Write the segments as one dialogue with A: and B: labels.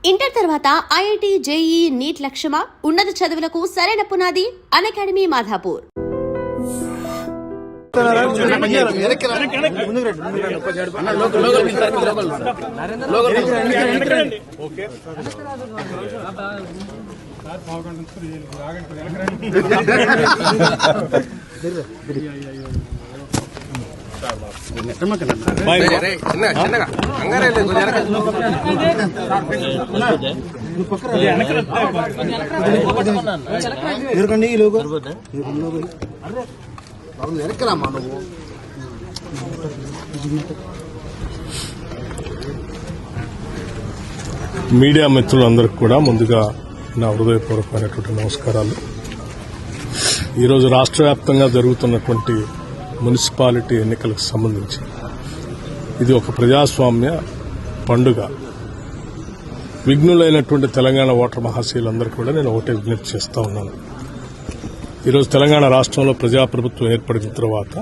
A: Inter తర్వాత IIT, JEE, neat లక్ష్యమా? ఉన్నత చదువులకు సరైన పునాది అన్అకాడమీ మాధాపూర్.
B: మీడియా మిత్రులందరికీ కూడా ముందుగా నా హృదయపూర్వకమైనటువంటి నమస్కారాలు. ఈరోజు రాష్ట్ర వ్యాప్తంగా జరుగుతున్నటువంటి మున్సిపాలిటీ ఎన్నికలకు సంబంధించి ఇది ఒక ప్రజాస్వామ్య పండుగ. విఘ్నులైనటువంటి తెలంగాణ ఓటర్ మహాశయులందరూ కూడా నేను ఒకటే విజ్ఞప్తి చేస్తా ఉన్నాను. ఈరోజు తెలంగాణ రాష్ట్రంలో ప్రజాప్రభుత్వం ఏర్పడిన తర్వాత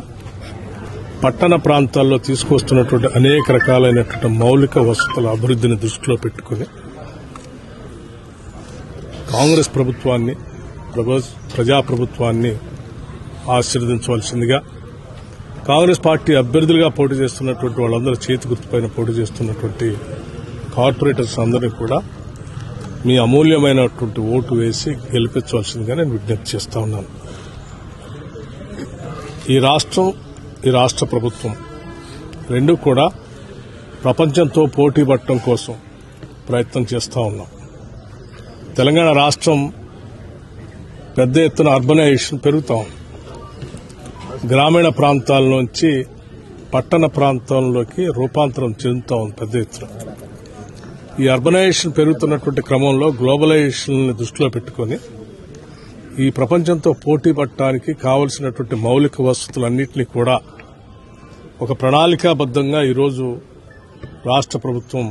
B: పట్టణ ప్రాంతాల్లో తీసుకొస్తున్నటువంటి అనేక రకాలైనటువంటి మౌలిక వసతుల అభివృద్ధిని దృష్టిలో పెట్టుకుని కాంగ్రెస్ ప్రభుత్వాన్ని, ప్రజాప్రభుత్వాన్ని ఆశీర్వదించవలసిందిగా, కాంగ్రెస్ పార్టీ అభ్యర్థులుగా పోటీ చేస్తున్నటువంటి వాళ్ళందరూ చేతి గుర్తుపైన పోటీ చేస్తున్నటువంటి కార్పొరేటర్స్ అందరినీ కూడా మీ అమూల్యమైనటువంటి ఓటు వేసి గెలిపించవలసిందిగా నేను విజ్ఞప్తి చేస్తా ఉన్నాను. ఈ రాష్ట్రం, ఈ రాష్ట్ర ప్రభుత్వం రెండూ కూడా ప్రపంచంతో పోటీ పడటం కోసం ప్రయత్నం చేస్తా ఉన్నాం. తెలంగాణ రాష్ట్రం పెద్ద ఎత్తున అర్బనైజేషన్ పెరుగుతా ఉంది. గ్రామీణ ప్రాంతాల నుంచి పట్టణ ప్రాంతాల్లోకి రూపాంతరం చెందుతా ఉంది పెద్ద ఎత్తున. ఈ అర్బనైజేషన్ పెరుగుతున్నటువంటి క్రమంలో గ్లోబలైజేషన్ దృష్టిలో పెట్టుకుని ఈ ప్రపంచంతో పోటీ పడటానికి కావలసినటువంటి మౌలిక వసతులన్నింటినీ కూడా ఒక ప్రణాళికాబద్దంగా ఈరోజు రాష్ట్ర ప్రభుత్వం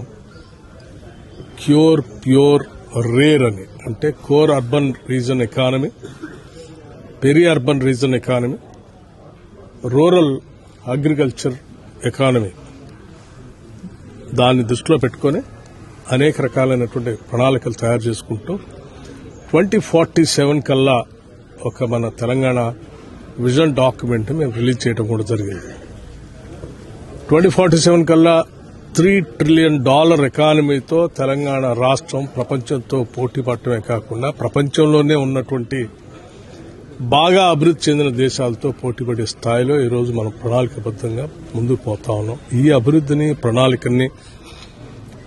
B: క్యూర్, ప్యూర్, రేర్ అని, అంటే core urban reason economy, peri urban reason economy, rural agriculture economy, దాన్ని దృష్టిలో పెట్టుకుని అనేక రకాలైనటువంటి ప్రణాళికలు తయారు చేసుకుంటూ 2047 కల్లా ఒక మన తెలంగాణ విజన్ డాక్యుమెంట్ మేము రిలీజ్ చేయడం కూడా జరిగింది. 2047 కల్లా $3 ట్రిలియన్ ఎకానమీతో తెలంగాణ రాష్ట్రం ప్రపంచంతో పోటీ పడటమే కాకుండా ప్రపంచంలోనే ఉన్నటువంటి బాగా అభివృద్ది చెందిన దేశాలతో పోటీపడే స్థాయిలో ఈరోజు మనం ప్రణాళికబద్దంగా ముందుకు పోతా ఉన్నాం. ఈ అభివృద్దిని, ప్రణాళికని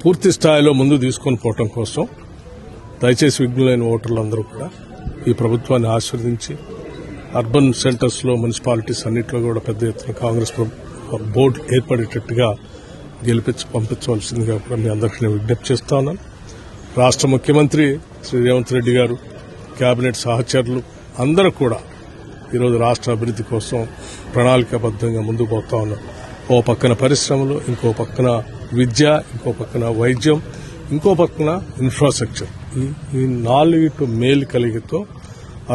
B: పూర్తి స్థాయిలో ముందుకు తీసుకొని పోవడం కోసం దయచేసి విఘ్నులైన ఓటర్లందరూ కూడా ఈ ప్రభుత్వాన్ని ఆశీర్వదించి అర్బన్ సెంటర్స్ లో, మున్సిపాలిటీస్ అన్నింటిలో కూడా పెద్ద ఎత్తున కాంగ్రెస్ బోర్డు ఏర్పడేటట్టుగా గెలిపించి పంపించవలసిందిగా కూడా మీ అందరికీ నేను విజ్ఞప్తి చేస్తా ఉన్నాను. రాష్ట్ర ముఖ్యమంత్రి శ్రీ రేవంత్ రెడ్డి గారు, కేబినెట్ సహచరులు అందరూ కూడా ఈరోజు రాష్ట్ర అభివృద్ది కోసం ప్రణాళికాబద్దంగా ముందుకు పోతా ఉన్నారు. ఓ పక్కన పరిశ్రమలు, ఇంకో పక్కన విద్య, ఇంకో పక్కన వైద్యం, ఇంకో పక్కన ఇన్ఫ్రాస్ట్రక్చర్. ఈ 4 మేలు కలిగితో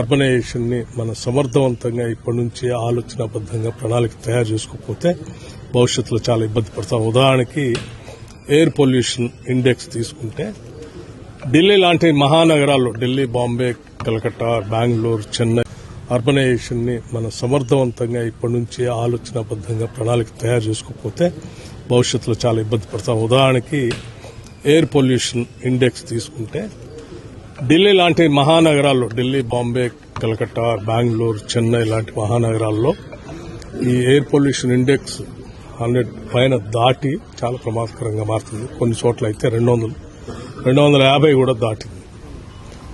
B: అర్బనైజేషన్ ని మనం సమర్థవంతంగా ఇప్పటి నుంచి ఆలోచనాబద్దంగా ప్రణాళిక తయారు చేసుకోకపోతే భవిష్యత్తులో చాలా ఇబ్బంది పడతాం. ఉదాహరణకి ఎయిర్ పొల్యూషన్ ఇండెక్స్ తీసుకుంటే ఢిల్లీ లాంటి మహానగరాల్లో, ఢిల్లీ, బాంబే, కలకత్తా, బెంగళూరు, చెన్నై అర్బనైజేషన్ ని మనం సమర్థవంతంగా ఇప్పటి నుంచి ఆలోచనాబద్దంగా ప్రణాళిక తయారు చేసుకోకపోతే భవిష్యత్తులో చాలా ఇబ్బంది పడతాం. ఉదాహరణకి ఎయిర్ పొల్యూషన్ ఇండెక్స్ తీసుకుంటే ఢిల్లీ లాంటి మహానగరాల్లో, ఢిల్లీ, బాంబే, కలకత్తా, బెంగళూరు, చెన్నై లాంటి మహానగరాల్లో ఈ ఎయిర్ పొల్యూషన్ ఇండెక్స్ 100 పైన దాటి చాలా ప్రమాదకరంగా మారుతుంది. కొన్ని చోట్ల అయితే 250 కూడా దాటింది.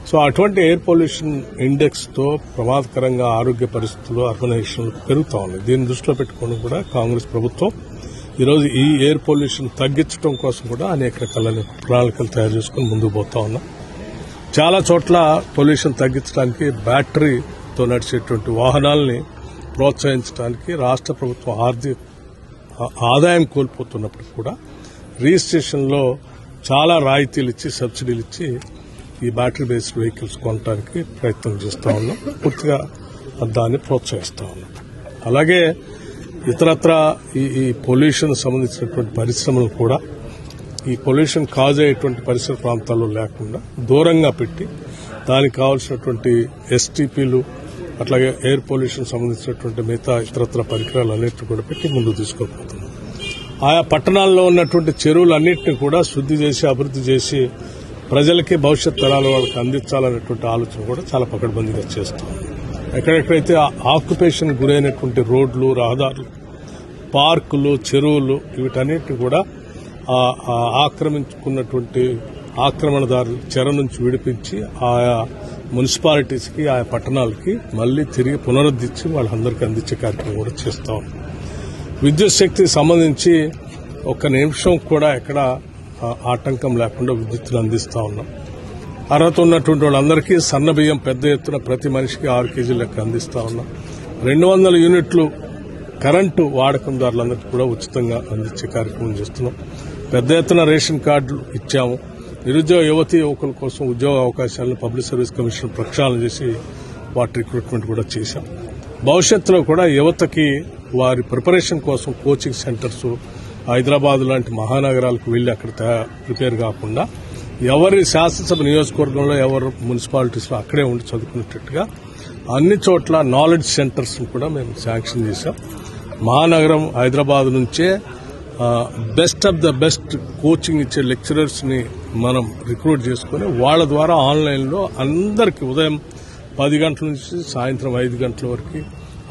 B: సో అటువంటి ఎయిర్ పొల్యూషన్ ఇండెక్స్ తో ప్రమాదకరంగా ఆరోగ్య పరిస్థితులు అర్బనైజేషన్ పెరుగుతా ఉన్నాయి. దీన్ని దృష్టిలో పెట్టుకుని కూడా కాంగ్రెస్ ప్రభుత్వం ఈరోజు ఈ ఎయిర్ పొల్యూషన్ తగ్గించడం కోసం కూడా అనేక రకాలైన ప్రణాళికలు తయారు చేసుకుని ముందుకు పోతా ఉన్నాం. చాలా చోట్ల పొల్యూషన్ తగ్గించడానికి బ్యాటరీతో నడిచేటువంటి వాహనాలని ప్రోత్సహించడానికి రాష్ట్ర ప్రభుత్వం ఆదాయం కోల్పోతున్నప్పుడు కూడా రిజిస్ట్రేషన్ లో చాలా రాయితీలు ఇచ్చి, సబ్సిడీలు ఇచ్చి ఈ బ్యాటరీ బేస్డ్ వెహికల్స్ కొనడానికి ప్రయత్నం చేస్తా ఉన్నాం. పూర్తిగా దాన్ని ప్రోత్సహిస్తా ఉన్నాం. అలాగే ఇతరత్ర ఈ పొల్యూషన్ సంబంధించినటువంటి పరిశ్రమలు కూడా ఈ పొల్యూషన్ కాజ్ అయ్యేటువంటి పరిసర ప్రాంతాల్లో లేకుండా దూరంగా పెట్టి దానికి కావాల్సినటువంటి ఎస్టీపీలు అట్లాగే ఎయిర్ పొల్యూషన్ సంబంధించినటువంటి మిగతా ఇతరత్ర పరికరాలు అన్నింటినీ కూడా పెట్టి ముందుకు తీసుకోబోతున్నాం. ఆయా పట్టణాల్లో ఉన్నటువంటి చెరువులన్నింటినీ కూడా శుద్ధి చేసి అభివృద్ధి చేసి ప్రజలకి భవిష్యత్ తరాల వాళ్ళకి అందించాలనేటువంటి ఆలోచన కూడా చాలా పకడ్బందీగా చేస్తాం. ఎక్కడెక్కడైతే ఆక్యుపేషన్ గురైనటువంటి రోడ్లు, రహదారులు, పార్కులు, చెరువులు వీటన్నిటిని కూడా ఆక్రమించుకున్నటువంటి ఆక్రమణదారుల చెర నుంచి విడిపించి ఆయా మున్సిపాలిటీస్కి, ఆయా పట్టణాలకి మళ్లీ తిరిగి పునరుద్ధరించి వాళ్ళందరికీ అందించే కార్యక్రమం కూడా చేస్తా ఉన్నాం. విద్యుత్ శక్తికి సంబంధించి ఒక్క నిమిషం కూడా ఎక్కడ ఆటంకం లేకుండా విద్యుత్తును అందిస్తా ఉన్నాం. అర్హత ఉన్నటువంటి వాళ్ళందరికీ సన్న బియ్యం పెద్ద ఎత్తున ప్రతి మనిషికి 6 కేజీల లెక్క అందిస్తా ఉన్నాం. 200 యూనిట్లు కరెంటు వాడకందారులందరికీ కూడా ఉచితంగా అందించే కార్యక్రమం చేస్తున్నాం. పెద్ద ఎత్తున రేషన్ కార్డులు ఇచ్చాము. నిరుద్యోగ యువతీ యువకుల కోసం ఉద్యోగ అవకాశాలను పబ్లిక్ సర్వీస్ కమిషన్ ప్రక్షాళన చేసి వాటి రిక్రూట్మెంట్ కూడా చేశాం. భవిష్యత్తులో కూడా యువతకి వారి ప్రిపరేషన్ కోసం కోచింగ్ సెంటర్స్ హైదరాబాద్ లాంటి మహానగరాలకు వెళ్లి అక్కడ ప్రిపేర్ కాకుండా ఎవరి శాసనసభ నియోజకవర్గంలో ఎవరు మున్సిపాలిటీస్లో అక్కడే ఉండి చదువుకునేటట్టుగా అన్ని చోట్ల నాలెడ్జ్ సెంటర్స్ కూడా మేము శాంక్షన్ చేశాం. మహానగరం హైదరాబాద్ నుంచే best of the best coaching ఇచ్చే లెక్చరర్స్ ని మనం రిక్రూట్ చేసుకుని వాళ్ళ ద్వారా ఆన్లైన్లో అందరికీ ఉదయం 10 గంటల నుంచి సాయంత్రం 5 గంటల వరకు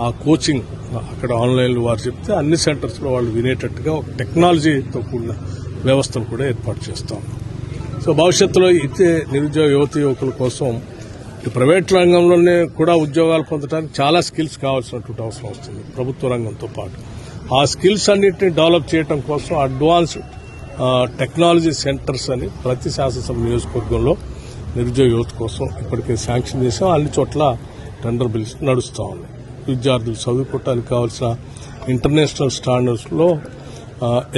B: ఆ కోచింగ్ అక్కడ ఆన్లైన్లో వారు చెప్తే అన్ని సెంటర్స్ లో వాళ్ళు వినేటట్టుగా ఒక టెక్నాలజీతో కూడిన వ్యవస్థను కూడా ఏర్పాటు చేస్తాం. సో భవిష్యత్తులో ఇచ్చే నిరుద్యోగ యువతీ యువకుల కోసం ప్రైవేట్ రంగంలోనే కూడా ఉద్యోగాలు పొందడానికి చాలా స్కిల్స్ కావాల్సినటువంటి అవసరం వస్తుంది ప్రభుత్వ రంగంతో పాటు. ఆ స్కిల్స్ అన్నింటినీ డెవలప్ చేయడం కోసం అడ్వాన్స్డ్ టెక్నాలజీ సెంటర్స్ అని ప్రతి శాసనసభ నియోజకవర్గంలో నిరుద్యోగ యువత కోసం ఇప్పటికే శాంక్షన్ చేసాం. అన్ని చోట్ల టెండర్ బిల్స్ నడుస్తూ ఉన్నాయి. విద్యార్థులు చదువుకోవడానికి కావాల్సిన ఇంటర్నేషనల్ స్టాండర్డ్స్ లో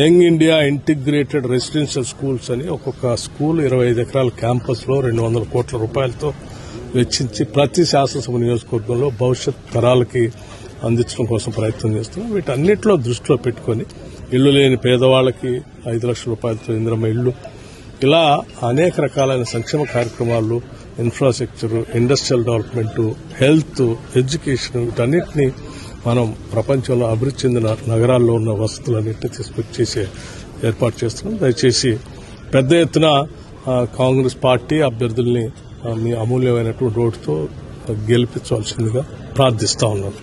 B: young India integrated residential schools అని ఒక్కొక్క స్కూల్ 25 ఎకరాల క్యాంపస్ లో 200 కోట్ల రూపాయలతో వెచ్చించి ప్రతి శాసనసభ నియోజకవర్గంలో భవిష్యత్ తరాలకి అందించడం కోసం ప్రయత్నం చేస్తున్నాం. వీటన్నిటిలో దృష్టిలో పెట్టుకుని ఇళ్లు లేని పేదవాళ్లకి 5 లక్షల రూపాయలతో ఇందిరమ్మ ఇళ్లు, ఇలా అనేక రకాలైన సంక్షేమ కార్యక్రమాలు, infrastructure, industrial development, health, education వీటన్నిటినీ మనం ప్రపంచంలో అభివృద్ధి చెందిన నగరాల్లో ఉన్న వసతులన్నింటినీ తీసుకొచ్చేసి ఏర్పాటు చేస్తున్నాం. దయచేసి పెద్ద ఎత్తున కాంగ్రెస్ పార్టీ అభ్యర్థుల్ని మీ అమూల్యమైనటువంటి ఓటుతో గెలిపించవలసిందిగా ప్రార్థిస్తా ఉన్నాను.